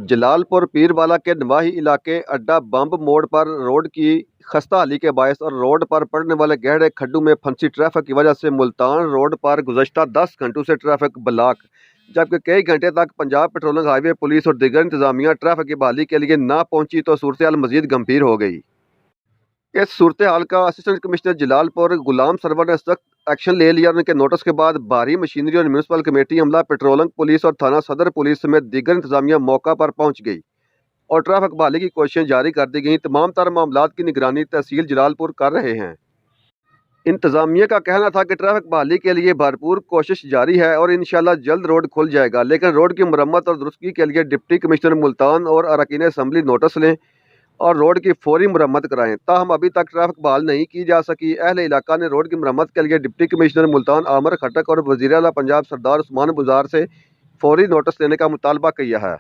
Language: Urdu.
جلال پور پیروالا کے نواحی علاقے اڈا بمب موڑ پر روڈ کی خستہ حالی کے باعث اور روڈ پر پڑنے والے گہرے کھڈوں میں پھنسی ٹریفک کی وجہ سے ملتان روڈ پر گزشتہ 10 گھنٹوں سے ٹریفک بلاک، جبکہ کئی گھنٹے تک پنجاب پیٹرولنگ ہائی وے پولیس اور دیگر انتظامیہ ٹریفک کی بحالی کے لیے نہ پہنچی تو صورتحال مزید گمبھیر ہو گئی۔ اس صورتحال کا اسسٹنٹ کمشنر جلال پور غلام سرور نے سخت ایکشن لے لیا اور ان کے نوٹس کے بعد بھاری مشینری اور میونسپل کمیٹی عملہ، پیٹرولنگ پولیس اور تھانہ صدر پولیس سمیت دیگر انتظامیہ موقع پر پہنچ گئی اور ٹریفک بحالی کی کوششیں جاری کر دی گئیں۔ تمام تر معاملات کی نگرانی تحصیل جلال پور کر رہے ہیں۔ انتظامیہ کا کہنا تھا کہ ٹریفک بحالی کے لیے بھرپور کوشش جاری ہے اور انشاءاللہ جلد روڈ کھل جائے گا، لیکن روڈ کی مرمت اور درستگی کے لیے ڈپٹی کمشنر ملتان اور اراکین اسمبلی نوٹس لیں اور روڈ کی فوری مرمت کرائیں۔ تاہم ابھی تک ٹریفک بحال نہیں کی جا سکی۔ اہل علاقہ نے روڈ کی مرمت کے لیے ڈپٹی کمشنر ملتان عامر خٹک اور وزیر اعلیٰ پنجاب سردار عثمان بزدار سے فوری نوٹس لینے کا مطالبہ کیا ہے۔